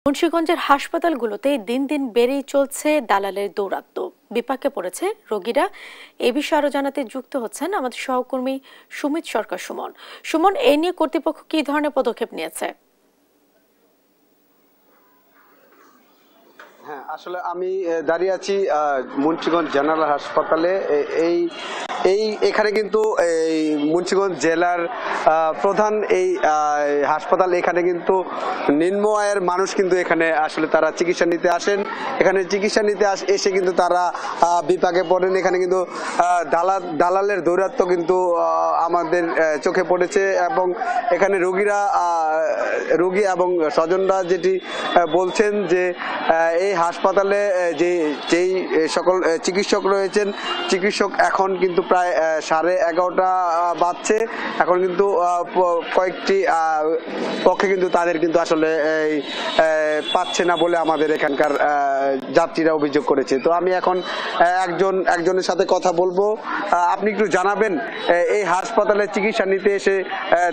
মুন্সিগঞ্জের হাসপাতালগুলোতে দিন দিন বেড়েই চলছে দালালের দৌরাত্ম্য। বিপাকে পড়েছে রোগীরা। এ বিষয়ে আরো জানাতে যুক্ত হচ্ছেন আমাদের সহকর্মী সুমিত সরকার সুমন। সুমন, এই নিয়ে কর্তৃপক্ষ কি ধরনের পদক্ষেপ নিয়েছে? হ্যাঁ, আসলে আমি দাঁড়িয়ে আছি মুন্সিগঞ্জ জেনারেল হাসপাতালে। এখানে কিন্তু এই মুন্সিগঞ্জ জেলার প্রধান এই হাসপাতাল। এখানে কিন্তু নিম্ন আয়ের মানুষ কিন্তু এখানে আসলে তারা চিকিৎসা নিতে আসেন। এখানে চিকিৎসা নিতে এসে কিন্তু তারা বিপাকে পড়েন। এখানে কিন্তু দালালের দৌরাত্ম্য কিন্তু আমাদের চোখে পড়েছে এবং এখানে রোগী এবং স্বজনরা যেটি বলছেন যে এই হাসপাতালে যেই সকল চিকিৎসক রয়েছেন, চিকিৎসক এখন কিন্তু প্রায় 11:30 বাজছে। এখন কিন্তু কয়েকটি পক্ষে কিন্তু তাদের কিন্তু আসলে পাচ্ছে না বলে আমাদের এখানকার যাত্রীরা অভিযোগ করেছে। তো আমি এখন একজনের সাথে কথা বলবো। আপনি একটু জানাবেন এই হাসপাতালে চিকিৎসা নিতে এসে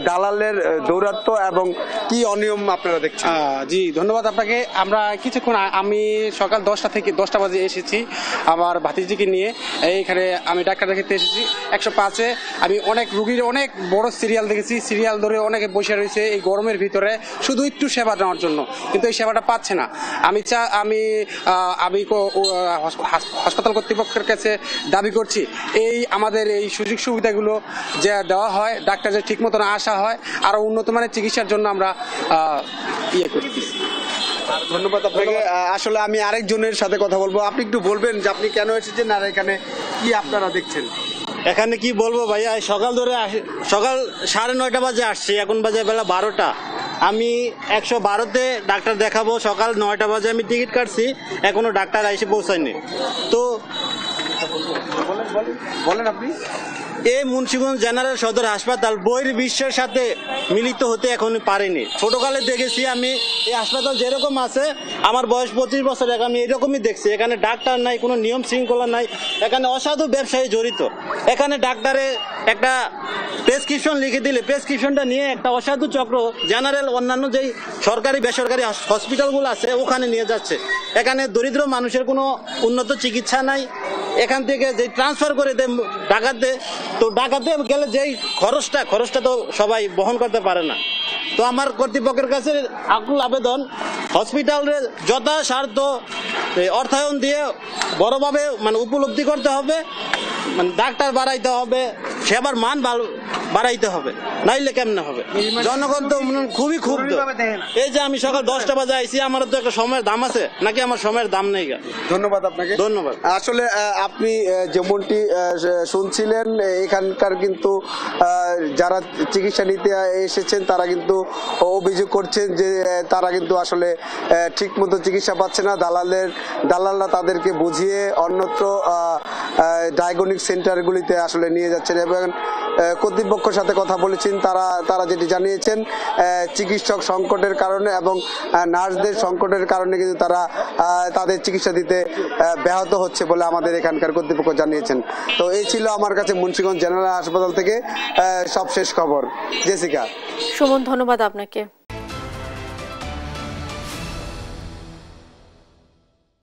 দালালের দৌরাত্ম্য এবং কি অনিয়ম আপনারা দেখছেন? জি, ধন্যবাদ আপনাকে। আমরা কিছুক্ষণ আমি সকাল 10টা থেকে 10টা বাজে এসেছি আমার ভাতিজিকে নিয়ে। এইখানে আমি ডাক্তার দেখাতে এসেছি 105-এ। আমি অনেক রুগীর অনেক বড় সিরিয়াল দেখেছি। সিরিয়াল ধরে অনেকে বসে রয়েছে এই গরমের ভিতরে শুধু একটু সেবা নেওয়ার জন্য, কিন্তু এই সেবাটা পাচ্ছে না। আমি হাসপাতাল কর্তৃপক্ষের কাছে দাবি করছি আমাদের এই সুযোগ সুবিধাগুলো যে দেওয়া হয়, ডাক্তার যে ঠিক মতন আসা হয়, আরো উন্নত মানের চিকিৎসার জন্য আমরা করতেছি। ধন্যবাদ আপনাকে। আসলে আমি আরেকজনের সাথে কথা বলবো। আপনি একটু বলবেন যে আপনি কেন এসেছেন আর এখানে কি আপনারা দেখছেন? এখানে কি বলবো ভাইয়া, সকাল 9:30 বাজে আসছি, এখন বাজে বেলা 12টা। আমি 112-তে ডাক্তার দেখাবো, সকাল 9টা বাজে আমি টিকিট কাটছি, এখনো ডাক্তার এসে পৌঁছায়নি। তো বলেন আপনি। এই মুন্সিগঞ্জ জেনারেল সদর হাসপাতাল বহির্বিশ্বের সাথে মিলিত হতে এখনো পারেনি। ছোটকালে দেখেছি আমি এই হাসপাতাল যেরকম আছে, আমার বয়স 25 বছর, আমি এরকমই দেখছি। এখানে ডাক্তার নাই, কোনো নিয়ম শৃঙ্খলা নাই, এখানে অসাধু ব্যবসায়ী জড়িত। এখানে ডাক্তারে একটা প্রেসক্রিপশন লিখে দিলে প্রেসক্রিপশনটা নিয়ে একটা অসাধু চক্র জেনারেল অন্যান্য যেই সরকারি বেসরকারি হসপিটালগুলো আছে ওখানে নিয়ে যাচ্ছে। এখানে দরিদ্র মানুষের কোনো উন্নত চিকিৎসা নাই। এখান থেকে যে ট্রান্সফার করে দেয় ঢাকাতে, তো ঢাকাতে গেলে যেই খরচটা তো সবাই বহন করতে পারে না। তো আমার কর্তৃপক্ষের কাছে আকুল আবেদন, হসপিটালের যথাসাধ্য অর্থায়ন দিয়ে বড়ভাবে উপলব্ধি করতে হবে, ডাক্তার বাড়াইতে হবে, সেবার মান বাড়াইতে হবে, নাইলে কেমনে হবে? জনগণ তো খুবই ক্ষুব্ধ। এই যে আমি সকাল 10টা বাজে আইছি, আমার তো একটা সময়ের দাম আছে নাকি? আমার সময়ের দাম নেই। ধন্যবাদ আপনাকে। ধন্যবাদ। আসলে আপনি যেমনটি শুনছিলেন, এখানকার কিন্তু যারা চিকিৎসা নিতে এসেছেন তারা কিন্তু অভিযোগ করছেন যে তারা কিন্তু আসলে ঠিক মতো চিকিৎসা পাচ্ছে না। দালালরা তাদেরকে বুঝিয়ে অন্যত্র ডায়াগনস্টিক সেন্টারগুলিতে আসলে নিয়ে যাচ্ছেন এবং কর্তৃপক্ষের সাথে কথা বলেছেন। তারা যেটি জানিয়েছেন, চিকিৎসক সংকটের কারণে এবং নার্সদের সংকটের কারণে কিন্তু তারা তাদের চিকিৎসা দিতে ব্যাহত হচ্ছে বলে আমাদের এখানকার কর্তৃপক্ষ জানিয়েছেন। তো এই ছিল আমার কাছে মুন্সিগঞ্জ জেনারেল হাসপাতাল থেকে সবশেষ খবর। জেসিকা। সুমন, ধন্যবাদ আপনাকে।